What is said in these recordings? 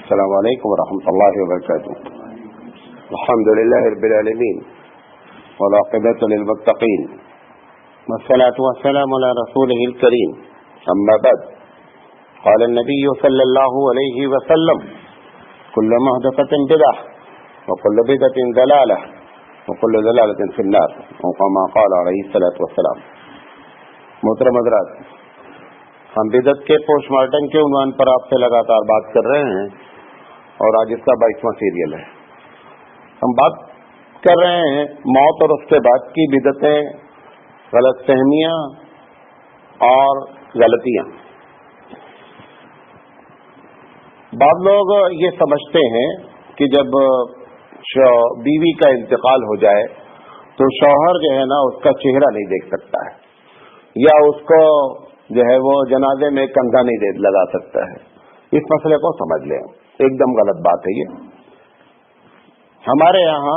السلام علیکم ورحمۃ اللہ وبرکاتہ. الحمد للہ رب العالمین والعاقبۃ للمتقین والصلاۃ والسلام علی رسولہ الکریم. اما بعد، قال النبی صلی اللہ علیہ وسلم: کل محدثۃ بدعۃ وکل بدعۃ ضلالہ وکل ضلالۃ فی النار، او کما قال علیہ الصلاۃ والسلام. محترم حضرات، ہم بدعت کے پوسٹ مارٹم کے عنوان پر آپ سے لگاتار بات کر رہے ہیں اور آج اس کا 22واں سیریل ہے. ہم بات کر رہے ہیں موت اور اس کے بعد کی بدعتیں، غلط فہمیاں اور غلطیاں. بعض لوگ یہ سمجھتے ہیں کہ جب بیوی کا انتقال ہو جائے تو شوہر جو ہے نا اس کا چہرہ نہیں دیکھ سکتا ہے، یا اس کو جو ہے وہ جنازے میں کندھا نہیں لگا سکتا ہے. اس مسئلے کو سمجھ لیں، ایک دم غلط بات ہے. یہ ہمارے یہاں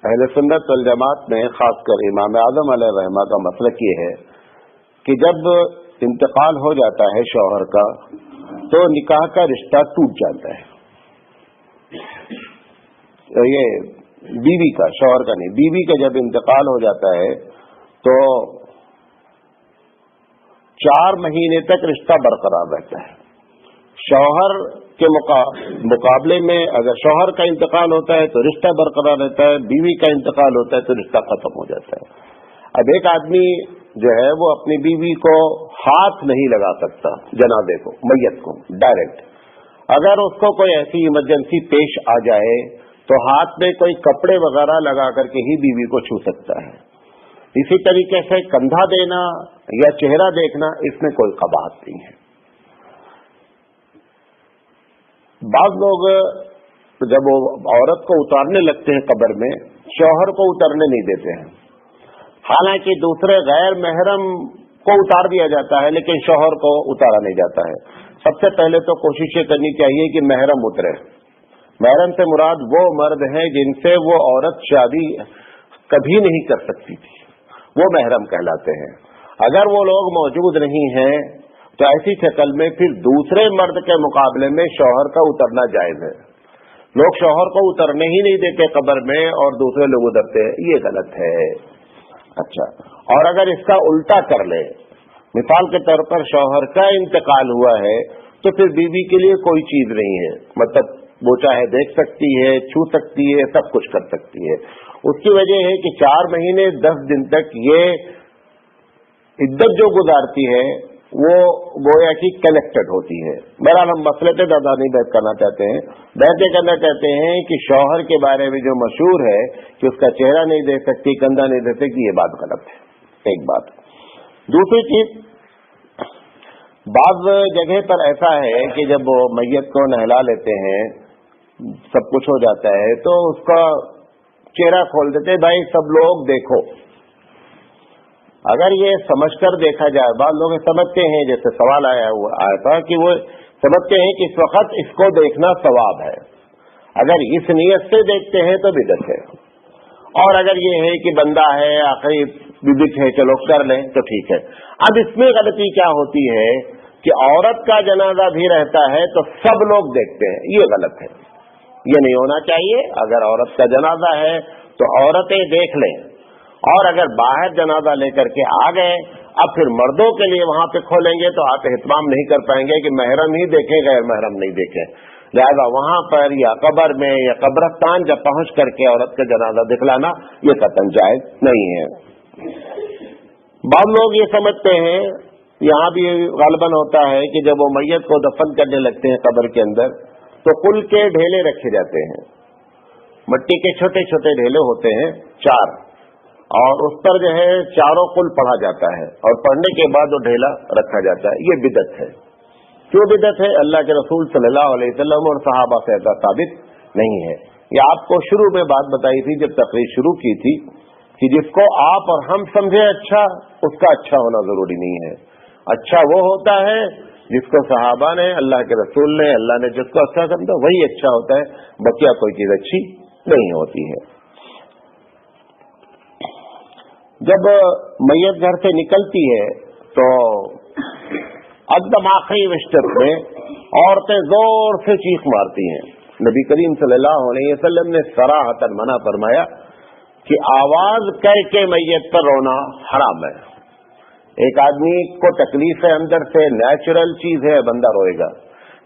اہل سنت والجماعت میں خاص کر امام اعظم علیہ رحمہ کا مسلک یہ ہے کہ جب انتقال ہو جاتا ہے شوہر کا تو نکاح کا رشتہ ٹوٹ جاتا ہے. یہ بیوی کا، شوہر کا نہیں، بیوی کا جب انتقال ہو جاتا ہے تو 4 مہینے تک رشتہ برقرار رہتا ہے. شوہر کے مقابلے میں اگر شوہر کا انتقال ہوتا ہے تو رشتہ برقرار رہتا ہے، بیوی کا انتقال ہوتا ہے تو رشتہ ختم ہو جاتا ہے. اب ایک آدمی جو ہے وہ اپنی بیوی کو ہاتھ نہیں لگا سکتا، جنازے کو، میت کو ڈائریکٹ. اگر اس کو کوئی ایسی ایمرجنسی پیش آ جائے تو ہاتھ میں کوئی کپڑے وغیرہ لگا کر کے ہی بیوی کو چھو سکتا ہے. اسی طریقے سے کندھا دینا یا چہرہ دیکھنا، اس میں کوئی قباحت نہیں ہے. بعض لوگ جب وہ عورت کو اتارنے لگتے ہیں قبر میں، شوہر کو اترنے نہیں دیتے ہیں. حالانکہ دوسرے غیر محرم کو اتار دیا جاتا ہے لیکن شوہر کو اتارا نہیں جاتا ہے. سب سے پہلے تو کوشش یہ کرنی چاہیے کہ محرم اترے. محرم سے مراد وہ مرد ہیں جن سے وہ عورت شادی کبھی نہیں کر سکتی تھی، وہ محرم کہلاتے ہیں. اگر وہ لوگ موجود نہیں ہیں تو ایسی شکل میں پھر دوسرے مرد کے مقابلے میں شوہر کا اترنا جائز ہے. لوگ شوہر کو اترنے ہی نہیں دیتے قبر میں اور دوسرے لوگ اترتے ہیں، یہ غلط ہے. اچھا، اور اگر اس کا الٹا کر لے، مثال کے طور پر شوہر کا انتقال ہوا ہے تو پھر بیوی کے لیے کوئی چیز نہیں ہے، مطلب وہ چاہے دیکھ سکتی ہے، چھو سکتی ہے، سب کچھ کر سکتی ہے. اس کی وجہ ہے کہ 4 مہینے 10 دن تک یہ عدت جو گزارتی ہے وہ گویا کی کنیکٹڈ ہوتی ہے. بہرحال ہم مسئلے پہ زیادہ نہیں بحث کرنا چاہتے ہیں. بحث یہ کرنا چاہتے ہیں کہ شوہر کے بارے میں جو مشہور ہے کہ اس کا چہرہ نہیں دیکھ سکتی، کندھا نہیں دیکھ سکتی، یہ بات غلط ہے. ایک بات. دوسری چیز، بعض جگہ پر ایسا ہے کہ جب وہ میت کو نہلا لیتے ہیں، سب کچھ ہو جاتا ہے تو اس کا چہرہ کھول دیتے، بھائی سب لوگ دیکھو. اگر یہ سمجھ کر دیکھا جائے، بعض لوگ سمجھتے ہیں، جیسے سوال آیا تھا کہ وہ سمجھتے ہیں کہ اس وقت اس کو دیکھنا ثواب ہے. اگر اس نیت سے دیکھتے ہیں تو بدعت ہے، اور اگر یہ ہے کہ بندہ ہے آخری بدعت ہے چلو کر لیں تو ٹھیک ہے. اب اس میں غلطی کیا ہوتی ہے کہ عورت کا جنازہ بھی رہتا ہے تو سب لوگ دیکھتے ہیں، یہ غلط ہے. یہ نہیں ہونا چاہیے. اگر عورت کا جنازہ ہے تو عورتیں دیکھ لیں، اور اگر باہر جنازہ لے کر کے آ گئے، اب پھر مردوں کے لیے وہاں پہ کھولیں گے تو آپ اہتمام نہیں کر پائیں گے کہ محرم ہی دیکھیں غیر محرم نہیں دیکھیں. لہذا وہاں پر یا قبر میں یا قبرستان جب پہنچ کر کے عورت کا جنازہ دکھلانا یہ قطعاً جائز نہیں ہے. بعض لوگ یہ سمجھتے ہیں، یہاں بھی غالباً ہوتا ہے کہ جب وہ میت کو دفن کرنے لگتے ہیں قبر کے اندر تو کل کے ڈھیلے رکھے جاتے ہیں. مٹی کے چھوٹے چھوٹے ڈھیلے ہوتے ہیں 4، اور اس پر جو ہے چاروں کل پڑھا جاتا ہے اور پڑھنے کے بعد وہ ڈھیلا رکھا جاتا ہے. یہ بدعت ہے. کیوں بدعت ہے؟ اللہ کے رسول صلی اللہ علیہ وسلم اور صحابہ سے ایسا ثابت نہیں ہے. یہ آپ کو شروع میں بات بتائی تھی جب تقریر شروع کی تھی کہ جس کو آپ اور ہم سمجھے اچھا، اس کا اچھا ہونا ضروری نہیں ہے. اچھا وہ ہوتا ہے جس کو صحابہ نے، اللہ کے رسول نے، اللہ نے جس کو اچھا سمجھا وہی اچھا ہوتا ہے. بقیہ کوئی چیز اچھی نہیں ہوتی ہے. جب میت گھر سے نکلتی ہے تو ایک دم آخری وشتر میں عورتیں زور سے چیخ مارتی ہیں. نبی کریم صلی اللہ علیہ وسلم نے صراحتاً منع فرمایا کہ آواز کر کے میت پر رونا حرام ہے. ایک آدمی کو تکلیف ہے اندر سے، نیچرل چیز ہے، بندہ روئے گا،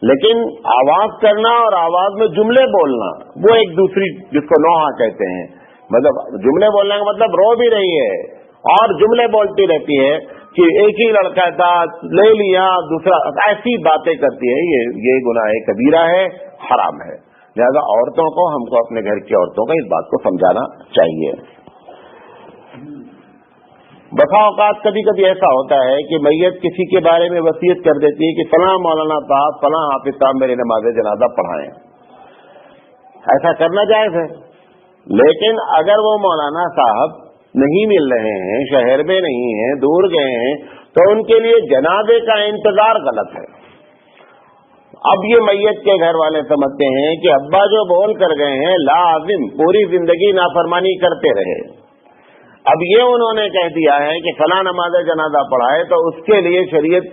لیکن آواز کرنا اور آواز میں جملے بولنا وہ ایک دوسری، جس کو نوحہ کہتے ہیں، مطلب جملے بولنے کا مطلب رو بھی رہی ہے اور جملے بولتی رہتی ہے کہ ایک ہی لڑکا تھا لے لیا دوسرا، ایسی باتیں کرتی ہے، یہ گناہ کبیرہ ہے، حرام ہے. لہذا عورتوں کو، ہم کو اپنے گھر کی عورتوں کو اس بات کو سمجھانا چاہیے. بسا اوقات کبھی کبھی ایسا ہوتا ہے کہ میت کسی کے بارے میں وصیت کر دیتی ہے کہ فلاں مولانا صاحب، فلاں حافظ صاحب میری نماز جنازہ پڑھائیں. ایسا کرنا جائز ہے، لیکن اگر وہ مولانا صاحب نہیں مل رہے ہیں، شہر میں نہیں ہیں، دور گئے ہیں، تو ان کے لیے جنازے کا انتظار غلط ہے. اب یہ میت کے گھر والے سمجھتے ہیں کہ ابا جو بول کر گئے ہیں لازم پوری زندگی نافرمانی کرتے رہے. اب یہ انہوں نے کہہ دیا ہے کہ فلاں نماز جنازہ پڑھائے، تو اس کے لیے شریعت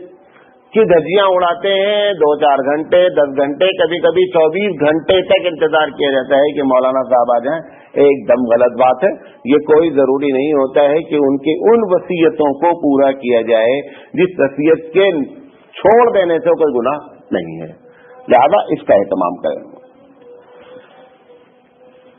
کی دھجیاں اڑاتے ہیں. 2-4 گھنٹے، 10 گھنٹے، کبھی کبھی 24 گھنٹے تک انتظار کیا جاتا ہے کہ مولانا صاحب آ جائیں. ایک دم غلط بات ہے. یہ کوئی ضروری نہیں ہوتا ہے کہ ان کی ان وصیتوں کو پورا کیا جائے جس وصیت کے چھوڑ دینے سے کوئی گناہ نہیں ہے. لہذا اس کا اہتمام کریں.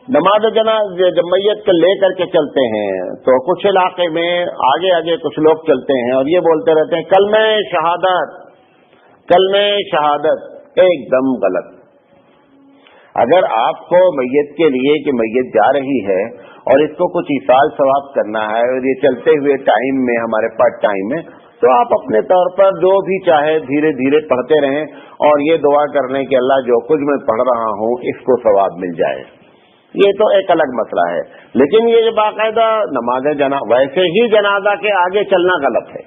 نماز جنازہ جب میت کو لے کر کے چلتے ہیں تو کچھ علاقے میں آگے آگے کچھ لوگ چلتے ہیں اور یہ بولتے رہتے ہیں کلمہ شہادت، کلمہ شہادت. ایک دم غلط. اگر آپ کو میت کے لیے کہ میت جا رہی ہے اور اس کو کچھ ایصال ثواب کرنا ہے اور یہ چلتے ہوئے ٹائم میں ہمارے پاس ٹائم ہے، تو آپ اپنے طور پر جو بھی چاہے دھیرے دھیرے پڑھتے رہیں اور یہ دعا کر لیں کہ اللہ جو کچھ میں پڑھ رہا ہوں اس کو ثواب مل جائے. یہ تو ایک الگ مسئلہ ہے. لیکن یہ باقاعدہ نماز جنازہ، ویسے ہی جنازہ کے آگے چلنا غلط ہے.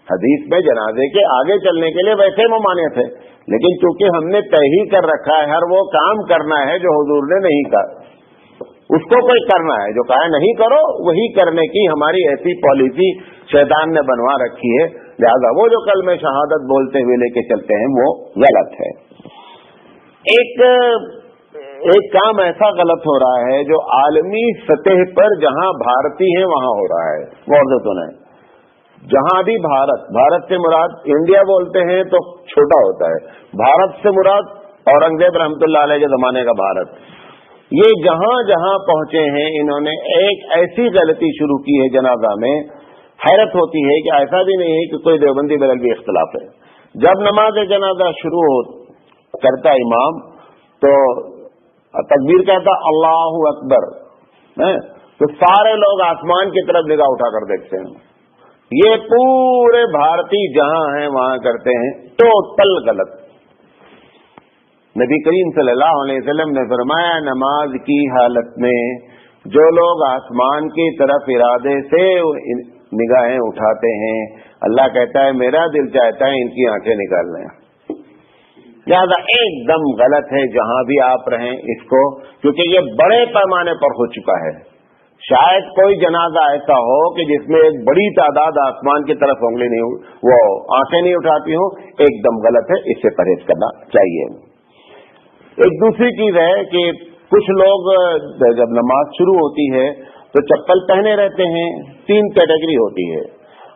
حدیث میں جنازے کے آگے چلنے کے لیے ویسے ممانعت ہے، لیکن چونکہ ہم نے طے ہی کر رکھا ہے ہر وہ کام کرنا ہے جو حضور نے نہیں کہا، اس کو کوئی کرنا ہے. جو کہا نہیں کرو وہی کرنے کی ہماری ایسی پالیسی شیطان نے بنوا رکھی ہے. لہذا وہ جو کلمہ شہادت بولتے ہوئے لے کے چلتے ہیں وہ غلط ہے. ایک کام ایسا غلط ہو رہا ہے جو عالمی سطح پر جہاں بھارتی ہیں وہاں ہو رہا ہے. غور سے سنیں، جہاں بھی بھارت سے مراد انڈیا بولتے ہیں تو چھوٹا ہوتا ہے، بھارت سے مراد اورنگزیب رحمۃ اللہ علیہ کے زمانے کا بھارت. یہ جہاں جہاں پہنچے ہیں انہوں نے ایک ایسی غلطی شروع کی ہے جنازہ میں، حیرت ہوتی ہے کہ ایسا بھی نہیں ہے کہ کوئی دیوبندی بریلوی اختلاف ہے. جب نماز جنازہ شروع کرتا امام تو تکبیر کہتا اللہ اکبر، تو سارے لوگ آسمان کی طرف نگاہ اٹھا کر دیکھتے ہیں. یہ پورے بھارتی جہاں ہیں وہاں کرتے ہیں، ٹوٹل غلط. نبی کریم صلی اللہ علیہ وسلم نے فرمایا نماز کی حالت میں جو لوگ آسمان کی طرف ارادے سے نگاہیں اٹھاتے ہیں، اللہ کہتا ہے میرا دل چاہتا ہے ان کی آنکھیں نکال لیں. لہذا ایک دم غلط ہے جہاں بھی آپ رہیں اس کو، کیونکہ یہ بڑے پیمانے پر ہو چکا ہے. شاید کوئی جنازہ ایسا ہو کہ جس میں ایک بڑی تعداد آسمان کی طرف انگلی نہیں، وہ آنکھیں نہیں اٹھاتی ہوں. ایک دم غلط ہے، اس سے پرہیز کرنا چاہیے. ایک دوسری چیز ہے کہ کچھ لوگ جب نماز شروع ہوتی ہے تو چپل پہنے رہتے ہیں. 3 کیٹیگری ہوتی ہے.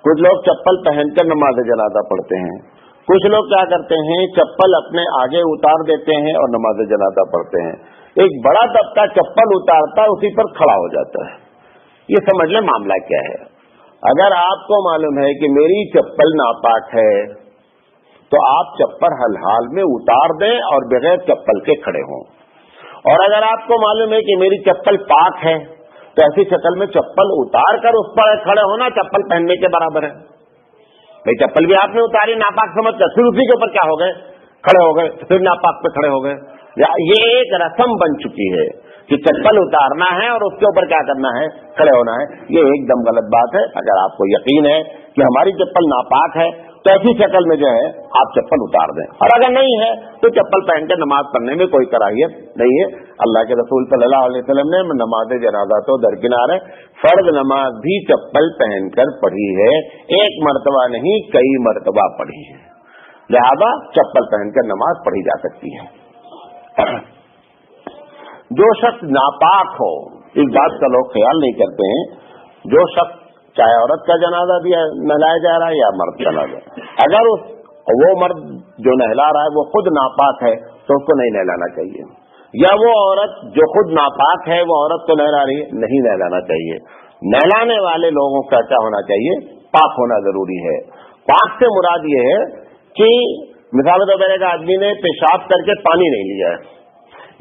کچھ لوگ چپل پہن کر نماز جنازہ پڑھتے ہیں، کچھ لوگ کیا کرتے ہیں چپل اپنے آگے اتار دیتے ہیں اور نماز جنازہ پڑھتے ہیں. ایک بڑا طبقہ چپل اتارتا اسی پر کھڑا ہو جاتا ہے. یہ سمجھ لیں معاملہ کیا ہے. اگر آپ کو معلوم ہے کہ میری چپل ناپاک ہے تو آپ چپل حال میں اتار دیں اور بغیر چپل کے کھڑے ہوں. اور اگر آپ کو معلوم ہے کہ میری چپل پاک ہے تو ایسی شکل میں چپل اتار کر اس پر کھڑے ہونا چپل پہننے کے برابر ہے. بھائی چپل بھی آپ نے اتاری ناپاک سمجھ کر، پھر اسی کے اوپر کیا ہو گئے کھڑے ہو گئے، پھر ناپاک پہ کھڑے ہو گئے. یہ ایک رسم بن چکی ہے کہ چپل اتارنا ہے اور اس کے اوپر کیا کرنا ہے کھڑے ہونا ہے. یہ ایک دم غلط بات ہے. اگر آپ کو یقین ہے کہ ہماری چپل ناپاک ہے تو ایسی شکل میں جو ہے آپ چپل اتار دیں، اور اگر نہیں ہے تو چپل پہن کے نماز پڑھنے میں کوئی کراہیت نہیں ہے. اللہ کے رسول صلی اللہ علیہ وسلم نے نماز جنازہ تو درکنار ہے، فرض نماز بھی چپل پہن کر پڑھی ہے. ایک مرتبہ نہیں کئی مرتبہ پڑھی ہے. لہذا چپل پہن کر نماز پڑھی جا سکتی ہے۔ جو شخص ناپاک ہو، اس بات کا لوگ خیال نہیں کرتے ہیں، جو شخص چاہے عورت کا جنازہ بھی نہلایا جا رہا ہے یا مرد کا نہلایا جا رہا ہے، اگر وہ مرد جو نہلا رہا ہے وہ خود ناپاک ہے تو اس کو نہیں نہلانا چاہیے، یا وہ عورت جو خود ناپاک ہے وہ عورت کو نہلا رہی ہے، نہیں نہلانا چاہیے۔ نہلانے والے لوگوں کا کیا ہونا چاہیے؟ پاک ہونا ضروری ہے۔ پاک سے مراد یہ ہے کہ مثال کے طور پر ایک آدمی نے پیشاب کر کے پانی نہیں لیا ہے،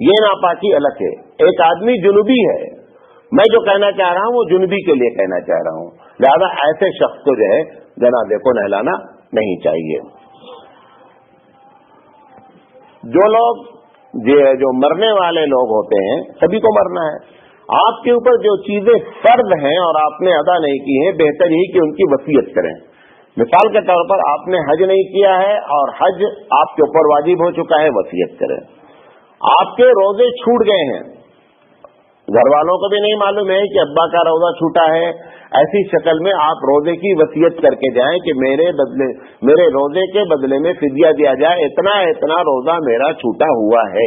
یہ ناپاکی الگ ہے۔ ایک آدمی جنوبی ہے، میں جو کہنا چاہ رہا ہوں وہ جنوبی کے لیے کہنا چاہ رہا ہوں، لہذا ایسے شخص کو جو ہے جنازے کو نہلانا نہیں چاہیے۔ جو لوگ جو مرنے والے لوگ ہوتے ہیں، سبھی کو مرنا ہے، آپ کے اوپر جو چیزیں فرض ہیں اور آپ نے ادا نہیں کی ہیں، بہتر ہی کہ ان کی وصیت کریں۔ مثال کے طور پر آپ نے حج نہیں کیا ہے اور حج آپ کے اوپر واجب ہو چکا ہے، وصیت کریں۔ آپ کے روزے چھوٹ گئے ہیں، گھر والوں کو بھی نہیں معلوم ہے کہ ابا کا روزہ چھوٹا ہے، ایسی شکل میں آپ روزے کی وصیت کر کے جائیں کہ میرے روزے کے بدلے میں فدیہ دیا جائے، اتنا روزہ میرا چھوٹا ہوا ہے۔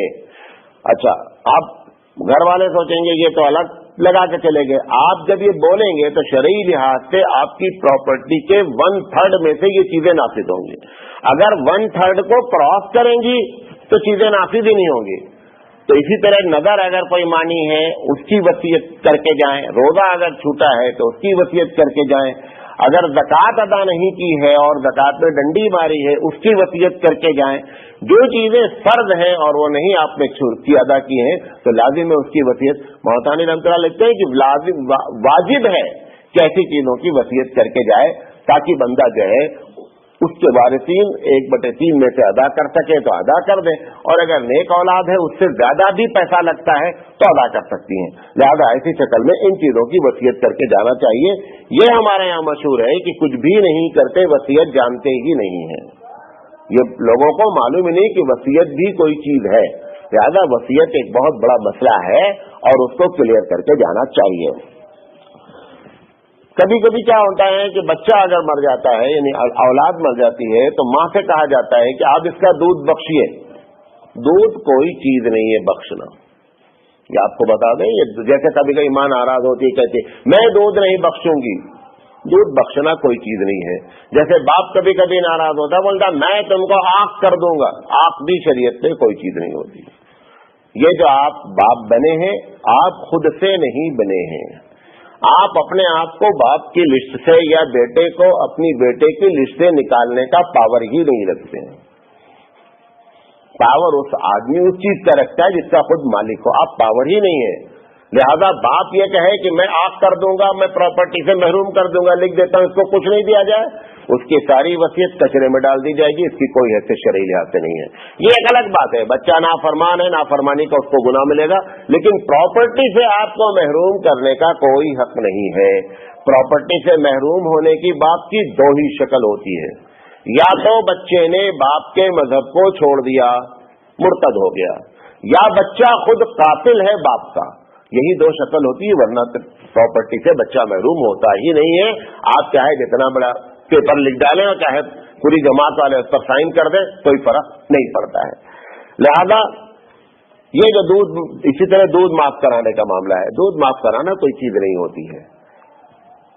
اچھا، آپ گھر والے سوچیں گے یہ تو الگ لگا کے چلے گئے، آپ جب یہ بولیں گے تو شرعی لحاظ سے آپ کی پراپرٹی کے 1/3 میں سے یہ چیزیں نافذ ہوں گی۔ اگر 1/3 کو کراس کریں گی تو چیزیں نافذ ہی نہیں ہوں گی۔ تو اسی طرح نظر اگر کوئی مانی ہے اس کی وصیت کر کے جائیں، روزہ اگر چھوٹا ہے تو اس کی وصیت کر کے جائیں، اگر زکوٰۃ ادا نہیں کی ہے اور زکوٰۃ میں ڈنڈی ماری ہے اس کی وصیت کر کے جائیں۔ جو چیزیں فرض ہیں اور وہ نہیں آپ نے کی ادا کی ہیں تو لازم ہے اس کی وصیت۔ محتانی رحمۃ اللہ لکھتے ہیں کہ واجب ہے کہ ایسی چیزوں کی وصیت کر کے جائے تاکہ بندہ جو ہے اس کے وارثین 1/3 میں سے ادا کر سکے تو ادا کر دیں، اور اگر نیک اولاد ہے اس سے زیادہ بھی پیسہ لگتا ہے تو ادا کر سکتی ہیں۔ لہذا ایسی شکل میں ان چیزوں کی وصیت کر کے جانا چاہیے۔ یہ ہمارے یہاں مشہور ہے کہ کچھ بھی نہیں کرتے، وصیت جانتے ہی نہیں ہیں، یہ لوگوں کو معلوم ہی نہیں کہ وصیت بھی کوئی چیز ہے۔ لہذا وصیت ایک بہت بڑا مسئلہ ہے اور اس کو کلیئر کر کے جانا چاہیے۔ کبھی کبھی کیا ہوتا ہے کہ بچہ اگر مر جاتا ہے، یعنی اولاد مر جاتی ہے، تو ماں سے کہا جاتا ہے کہ آپ اس کا دودھ بخشیے۔ دودھ کوئی چیز نہیں ہے بخشنا، یہ آپ کو بتا دیں۔ یہ جیسے کبھی کبھی ماں ناراض ہوتی ہے، کہتی ہے میں دودھ نہیں بخشوں گی، دودھ بخشنا کوئی چیز نہیں ہے۔ جیسے باپ کبھی کبھی ناراض ہوتا ہے، بولتا میں تم کو آنکھ کر دوں گا، آنکھ بھی شریعت سے کوئی چیز نہیں ہوتی۔ یہ جو آپ باپ بنے ہیں، آپ خود سے نہیں بنے ہیں، آپ اپنے آپ کو باپ کی لسٹ سے یا بیٹے کو اپنی بیٹے کی لسٹ سے نکالنے کا پاور ہی نہیں رکھتے ہیں۔ پاور اس آدمی اس چیز کا رکھتا ہے جس کا خود مالک ہو، آپ پاور ہی نہیں ہے۔ لہذا باپ یہ کہے کہ میں آگ کر دوں گا، میں پراپرٹی سے محروم کر دوں گا، لکھ دیتا ہوں، اس کو کچھ نہیں دیا جائے، اس کی ساری وصیت کچرے میں ڈال دی جائے گی، اس کی کوئی حیثیت شرعی لحاظ سے نہیں ہے۔ یہ ایک الگ بات ہے، بچہ نافرمان ہے، نافرمانی کا اس کو گناہ ملے گا، لیکن پراپرٹی سے آپ کو محروم کرنے کا کوئی حق نہیں ہے۔ پراپرٹی سے محروم ہونے کی باپ کی دو ہی شکل ہوتی ہے، یا تو بچے نے باپ کے مذہب کو چھوڑ دیا، مرتد ہو گیا، یا بچہ خود قاتل ہے باپ کا، یہی دو شکل ہوتی ہے، ورنہ پراپرٹی سے بچہ محروم ہوتا ہی نہیں ہے۔ آپ چاہے جتنا بڑا پیپر لکھ ڈالیں اور چاہے پوری جماعت والے اس پر سائن کر دیں، کوئی فرق نہیں پڑتا ہے۔ لہذا یہ جو دودھ، اسی طرح دودھ معاف کرانے کا معاملہ ہے، دودھ معاف کرانا کوئی چیز نہیں ہوتی ہے۔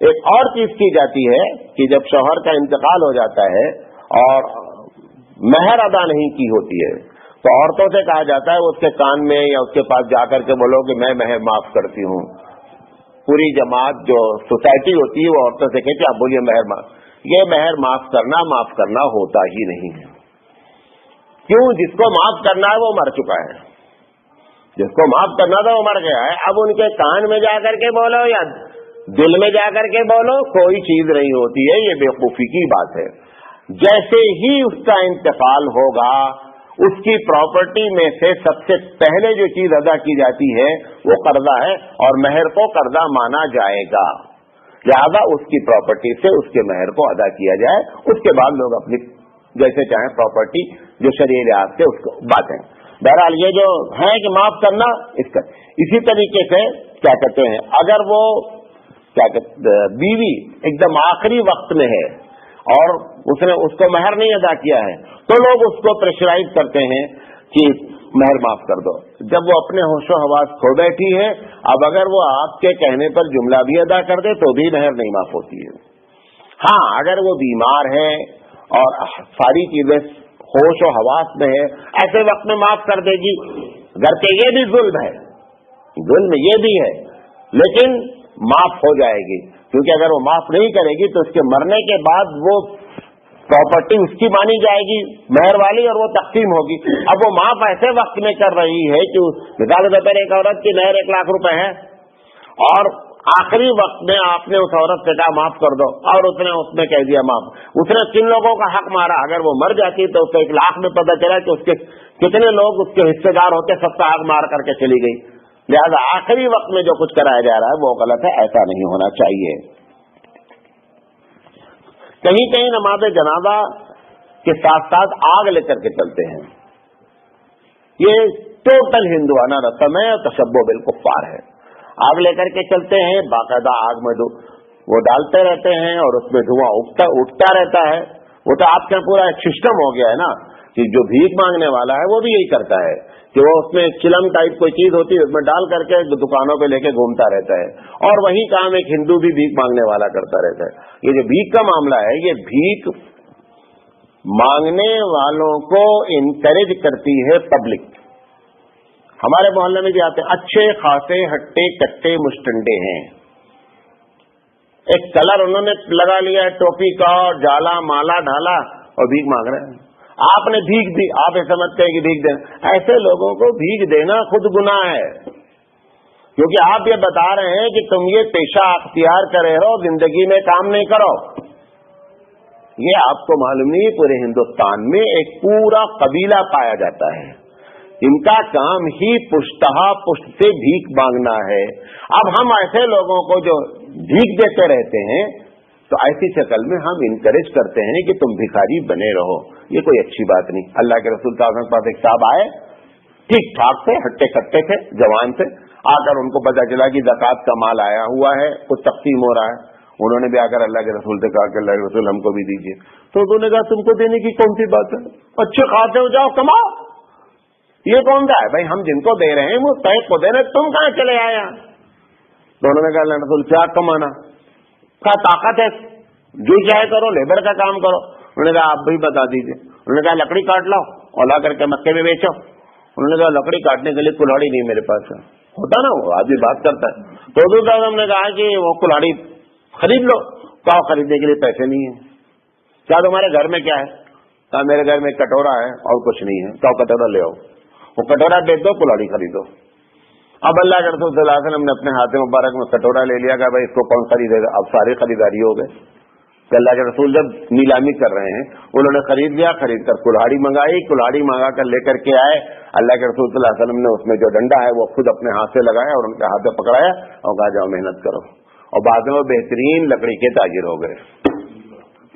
ایک اور چیز کی جاتی ہے کہ جب شوہر کا انتقال ہو جاتا ہے اور مہر ادا نہیں کی ہوتی ہے تو عورتوں سے کہا جاتا ہے اس کے کان میں یا اس کے پاس جا کر کے بولو کہ میں مہر معاف کرتی ہوں۔ پوری جماعت جو سوسائٹی ہوتی ہے وہ عورتوں سے کہتی ہے آپ بولیے مہر معاف۔ یہ مہر معاف کرنا ہوتا ہی نہیں ہے۔ کیوں؟ جس کو معاف کرنا ہے وہ مر چکا ہے، جس کو معاف کرنا تھا وہ مر گیا ہے۔ اب ان کے کان میں جا کر کے بولو یا دل میں جا کر کے بولو، کوئی چیز نہیں ہوتی ہے، یہ بیوقوفی کی بات ہے۔ جیسے ہی اس کا انتقال ہوگا، اس کی پراپرٹی میں سے سب سے پہلے جو چیز ادا کی جاتی ہے وہ قرضہ ہے، اور مہر کو قرضہ مانا جائے گا، لہذا اس کی پراپرٹی سے اس کے مہر کو ادا کیا جائے، اس کے بعد لوگ اپنی جیسے چاہیں پراپرٹی جو شرعی لحاظ سے اس کو باتیں۔ بہرحال یہ جو ہے کہ معاف کرنا، اس کا اسی طریقے سے کیا کہتے ہیں، اگر وہ بیوی ایک دم آخری وقت میں ہے اور اس کو مہر نہیں ادا کیا ہے تو لوگ اس کو پریشرائز کرتے ہیں کہ مہر معاف کر دو. جب وہ اپنے ہوش و حواس کھو بیٹھی ہے, اب اگر وہ آپ کے کہنے پر جملہ بھی ادا کر دے تو بھی مہر نہیں معاف ہوتی ہے. ہاں اگر وہ بیمار ہے اور ساری چیزیں ہوش و حواس میں ہے, ایسے وقت میں معاف کر دے گی. گھر کے یہ بھی ظلم ہے, ظلم یہ بھی ہے, لیکن معاف ہو جائے گی, کیونکہ اگر وہ معاف نہیں کرے گی تو اس کے مرنے کے بعد وہ پراپرٹی اس کی مانی جائے گی مہر والی, اور وہ تقسیم ہوگی. اب وہ معاف ایسے وقت میں کر رہی ہے کہ مثال کے طور پر ایک عورت کی مہر 1 لاکھ روپے ہے اور آخری وقت میں آپ نے اس عورت سے کہا معاف کر دو, اور اس نے کہہ دیا معاف. اس نے کن لوگوں کا حق مارا؟ اگر وہ مر جاتی تو اس کو 1 لاکھ میں پتہ چلا کہ اس کے کتنے لوگ اس کے حصے دار ہوتے, سب کا حق مار کر کے چلی گئی. لہذا آخری وقت میں جو کچھ کرایا جا رہا ہے وہ غلط ہے, ایسا نہیں ہونا چاہیے. کہیں کہیں نماز جنازہ کے ساتھ ساتھ آگ لے کر کے چلتے ہیں. یہ ٹوٹل ہندوانہ رسم ہے اور تشبہ بالکفار ہے. آگ لے کر کے چلتے ہیں, باقاعدہ آگ میں وہ ڈالتے رہتے ہیں اور اس میں دھواں اٹھتا رہتا ہے. وہ تو آپ کا پورا ایک سسٹم ہو گیا ہے نا, کہ جو بھیک مانگنے والا ہے وہ بھی یہی کرتا ہے کہ وہ اس میں چلم ٹائپ کوئی چیز ہوتی ہے, اس میں ڈال کر کے دکانوں پہ لے کے گھومتا رہتا ہے, اور وہی کام ایک ہندو بھی بھیک مانگنے والا کرتا رہتا ہے. یہ جو بھیک کا معاملہ ہے, یہ بھیک مانگنے والوں کو انکریج کرتی ہے پبلک. ہمارے محلے میں بھی آتے ہیں, اچھے خاصے ہٹے کٹے مشٹنڈے ہیں, ایک کلر انہوں نے لگا لیا ہے ٹوپی کا, اور جالا مالا ڈھالا, اور بھیک مانگ رہے ہیں. آپ نے بھیک دی, آپ یہ سمجھتے ہیں کہ بھیک دینا, ایسے لوگوں کو بھیک دینا خود گناہ ہے, کیونکہ آپ یہ بتا رہے ہیں کہ تم یہ پیشہ اختیار کرے ہو, زندگی میں کام نہیں کرو. یہ آپ کو معلوم نہیں, پورے ہندوستان میں ایک پورا قبیلہ پایا جاتا ہے, ان کا کام ہی پشتہا پشت سے بھیک مانگنا ہے. اب ہم ایسے لوگوں کو جو بھیک دیتے رہتے ہیں تو ایسی شکل میں ہم انکریج کرتے ہیں کہ تم بھکاری بنے رہو. یہ کوئی اچھی بات نہیں. اللہ کے رسول صلی اللہ علیہ وسلم کے پاس ایک صاحب آئے, ٹھیک ٹھاک تھے, ہٹے کٹے تھے, جوان تھے. آ کر ان کو پتا چلا کہ زکوٰۃ کا مال آیا ہوا ہے, کچھ تقسیم ہو رہا ہے. انہوں نے بھی آ کر اللہ کے رسول سے کہا کہ اللہ کے رسول ہم کو بھی دیجیے. تو انہوں نے کہا تم کو دینے کی کون سی بات ہے, اچھے خاصے ہو جاؤ کماؤ. یہ کون سا ہے بھائی, ہم جن کو دے رہے ہیں وہ صحیح کو دے رہے, تم کہاں چلے آئے یہاں؟ تو انہوں نے کہا اللہ رسول کیا کمانا, کہا طاقت ہے, جو چاہے کرو, لیبر کا کام کرو. انہوں نے کہا آپ بھی بتا دیجیے. انہوں نے کہا لکڑی کاٹ لاؤ اور لا کر کے مکے میں بیچو. انہوں نے کہا لکڑی کاٹنے کے لیے کلاڑی نہیں میرے پاس ہے. ہوتا نا, وہ آدمی بات کرتا ہے. تو حضور صاحب نے کہا کہ وہ کلاڑی خرید لو. کہا خریدنے کے لیے پیسے نہیں ہیں. کیا تمہارے گھر میں کیا ہے؟ کہا میرے گھر میں کٹورا ہے اور کچھ نہیں ہے. کہا کٹورا لے آؤ, وہ کٹورا بیچ دو, کلاڑی خریدو. اب اللہ کے رسول صلی اللہ علیہ وسلم نے اپنے ہاتھ مبارک میں کٹورا لے لیا, کہ بھائی اس کو کون خریدے گا؟ اب ساری خریداری ہو گئے. کہ اللہ کے رسول جب نیلامی کر رہے ہیں, انہوں نے خرید لیا, خرید کر کلاڑی منگائی, کلاڑی منگا کر لے کر کے آئے. اللہ کے رسول صلی اللہ علیہ وسلم نے اس میں جو ڈنڈا ہے وہ خود اپنے ہاتھ سے لگایا اور ان کے ہاتھ سے پکڑایا اور کہا جاؤ محنت کرو. اور بعد میں وہ بہترین لکڑی کے تاجر ہو گئے.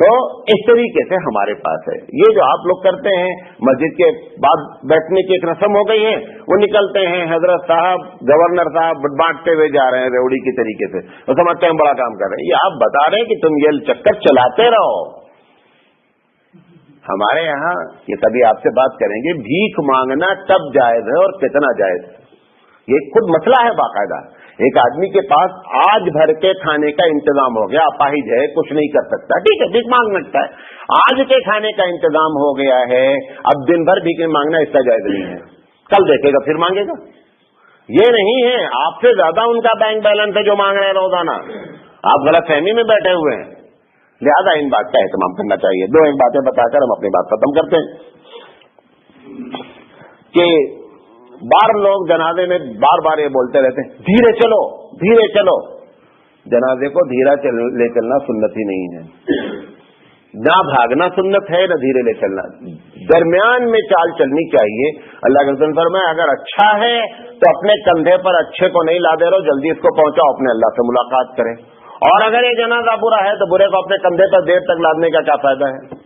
تو اس طریقے سے ہمارے پاس ہے. یہ جو آپ لوگ کرتے ہیں, مسجد کے بعد بیٹھنے کی ایک رسم ہو گئی ہے, وہ نکلتے ہیں حضرت صاحب گورنر صاحب بانٹتے ہوئے جا رہے ہیں ریوڑی کی طریقے سے, تو سمجھتے ہیں بڑا کام کر رہے ہیں. یہ آپ بتا رہے ہیں کہ تم یہ چکر چلاتے رہو. ہمارے یہاں یہ کبھی آپ سے بات کریں گے, بھیک مانگنا کب جائز ہے اور کتنا جائز. یہ خود مسئلہ ہے باقاعدہ. ایک آدمی کے پاس آج بھر کے کھانے کا انتظام ہو گیا, اپاہج ہے, کچھ نہیں کر سکتا, ٹھیک ہے بھیک مانگ سکتا ہے. آج کے کھانے کا انتظام ہو گیا ہے, اب دن بھر بھیک مانگنا اس کا جائز نہیں ہے. کل دیکھے گا پھر مانگے گا. یہ نہیں ہے آپ سے زیادہ ان کا بینک بیلنس ہے جو مانگ رہے ہیں روزانہ, آپ غلط فہمی میں بیٹھے ہوئے ہیں. لہذا ان بات کا اہتمام کرنا چاہیے. دو ایک باتیں بتا کر ہم اپنی بات ختم کرتے ہیں کہ بار لوگ جنازے میں بار بار یہ بولتے رہتے ہیں دھیرے چلو دھیرے چلو. جنازے کو دھیرا لے چلنا سنت ہی نہیں ہے. نہ بھاگنا سنت ہے, نہ دھیرے لے چلنا. درمیان میں چال چلنی چاہیے. اللہ کے رسول فرمایا اگر اچھا ہے تو اپنے کندھے پر اچھے کو نہیں لا دے رہو, جلدی اس کو پہنچاؤ, اپنے اللہ سے ملاقات کریں. اور اگر یہ جنازہ برا ہے تو برے کو اپنے کندھے پر دیر تک لادنے کا کیا فائدہ ہے.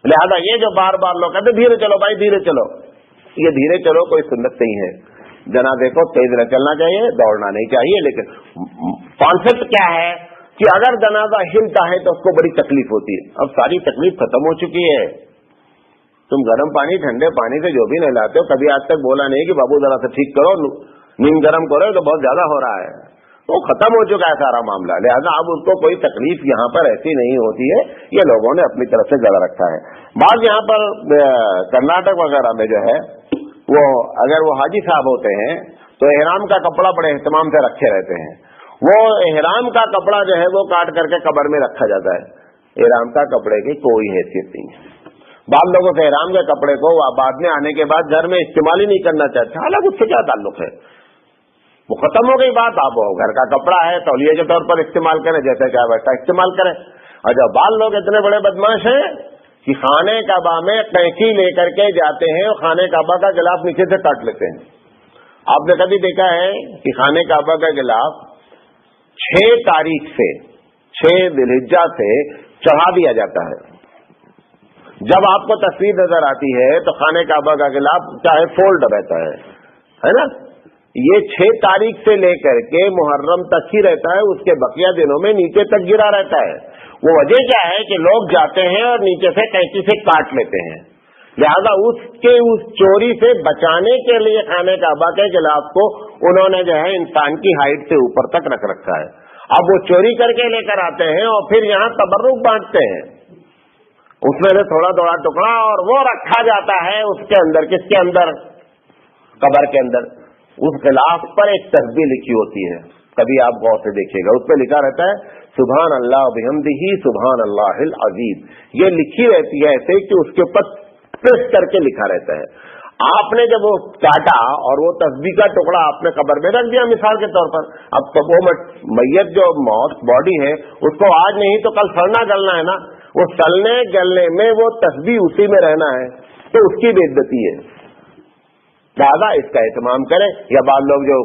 لہذا یہ جو بار بار لوگ کہتے دھیرے چلو بھائی دھیرے چلو, یہ دھیرے چلو کوئی سنت نہیں ہے. جنازے کو تیز نہ چلنا چاہیے, دوڑنا نہیں چاہیے. لیکن کانسیپٹ کیا ہے کہ اگر جنازہ ہلتا ہے تو اس کو بڑی تکلیف ہوتی ہے. اب ساری تکلیف ختم ہو چکی ہے. تم گرم پانی ٹھنڈے پانی سے جو بھی نہلاتے ہو, کبھی آج تک بولا نہیں کہ بابو ذرا سے ٹھیک کرو, نیم گرم کرو, تو بہت زیادہ ہو رہا ہے. تو ختم ہو چکا ہے سارا معاملہ. لہذا اب اس کو کوئی تکلیف یہاں پر ایسی نہیں ہوتی ہے. یہ لوگوں نے اپنی طرف سے گڑا رکھا ہے. بعض یہاں پر کرناٹک وغیرہ میں جو ہے وہ اگر وہ حاجی صاحب ہوتے ہیں تو احرام کا کپڑا بڑے اہتمام سے رکھے رہتے ہیں. وہ احرام کا کپڑا جو ہے وہ کاٹ کر کے قبر میں رکھا جاتا ہے. احرام کا کپڑے کی کوئی حیثیت نہیں ہے. بعض لوگوں سے احرام کے کپڑے کو بعد میں آنے کے بعد گھر میں استعمال ہی نہیں کرنا چاہتے. حالانکہ اس سے کیا تعلق ہے, وہ ختم ہو گئی بات. آپ گھر کا کپڑا ہے تولیے کے طور پر استعمال کریں, جیسے کیا ویسا استعمال کریں. اور جب بعض لوگ اتنے بڑے بدماش ہیں کہ خانے کعبہ میں قینچی لے کر کے جاتے ہیں اور خانے کعبہ کا غلاف نیچے سے کاٹ لیتے ہیں. آپ نے کبھی دیکھا ہے کہ خانے کعبہ کا غلاف 6 تاریخ سے 6 ذوالحجہ سے چڑھا دیا جاتا ہے. جب آپ کو تصویر نظر آتی ہے تو خانے کعبہ کا غلاف چاہے فولڈ رہتا ہے نا, یہ 6 تاریخ سے لے کر کے محرم تک ہی رہتا ہے. اس کے بقیہ دنوں میں نیچے تک گرا رہتا ہے. وہ وجہ کیا ہے کہ لوگ جاتے ہیں اور نیچے سے قینچی سے کاٹ لیتے ہیں. لہذا اس چوری سے بچانے کے لیے خانے کعبہ کے غلاف کو انہوں نے جو ہے انسان کی ہائٹ سے اوپر تک رکھ رکھا ہے. اب وہ چوری کر کے لے کر آتے ہیں اور پھر یہاں تبرک بانٹتے ہیں. اس میں سے تھوڑا تھوڑا ٹکڑا اور وہ رکھا جاتا ہے اس کے اندر. کس کے اندر؟ قبر کے اندر. اس غلاف پر ایک تسبیح لکھی ہوتی ہے, کبھی آپ غور سے دیکھیے گا. اس پہ لکھا رہتا ہے سبحان اللہ بحمدہ سبحان اللہ العظیم. یہ لکھی رہتی ہے ایسے کہ اس کے اوپر پریس کر کے لکھا رہتا ہے. آپ نے جب وہ کاٹا اور وہ تسبیح کا ٹکڑا آپ نے قبر میں رکھ دیا مثال کے طور پر, اب تو وہ میت جو موت باڈی ہے اس کو آج نہیں تو کل سڑنا گلنا ہے نا. وہ سلنے گلنے میں وہ تسبیح اسی میں رہنا ہے تو اس کی بے عزتی ہے. لہٰذا اس کا اہتمام کریں. یا بعض لوگ جو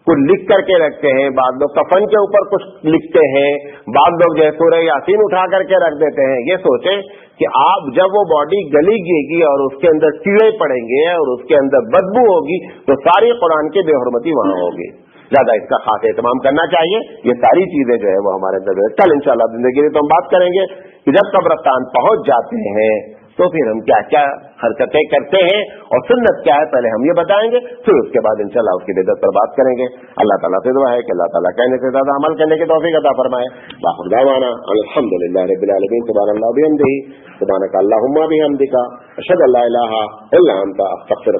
کچھ لکھ کر کے رکھتے ہیں, بعض لوگ کفن کے اوپر کچھ لکھتے ہیں, بعض لوگ جو سورہ یاسین اٹھا کر کے رکھ دیتے ہیں. یہ سوچیں کہ آپ جب وہ باڈی گلی گی اور اس کے اندر کیڑے پڑیں گے اور اس کے اندر بدبو ہوگی تو ساری قرآن کی بے حرمتی وہاں ہوگی. زیادہ اس کا خاص اہتمام کرنا چاہیے. یہ ساری چیزیں جو ہے وہ ہمارے اندر کل انشاءاللہ زندگی میں تو ہم بات کریں گے کہ جب قبرستان پہنچ جاتے ہیں تو پھر ہم کیا کیا حرکتیں کرتے ہیں اور سنت کیا ہے پہلے ہم یہ بتائیں گے, پھر اس کے بعد انشاءاللہ اس کی بدعت پر بات کریں گے. اللہ تعالیٰ سے دعا ہے کہ اللہ تعالیٰ کہنے سے زیادہ عمل کرنے کی توفیق عطا فرمائے. وآخر دعوانا الحمدللہ رب العالمین. سبحان اللہ بحمدہ سبحانک اللہم وبحمدک اشہد ان لا الہ الا انت استغفرک.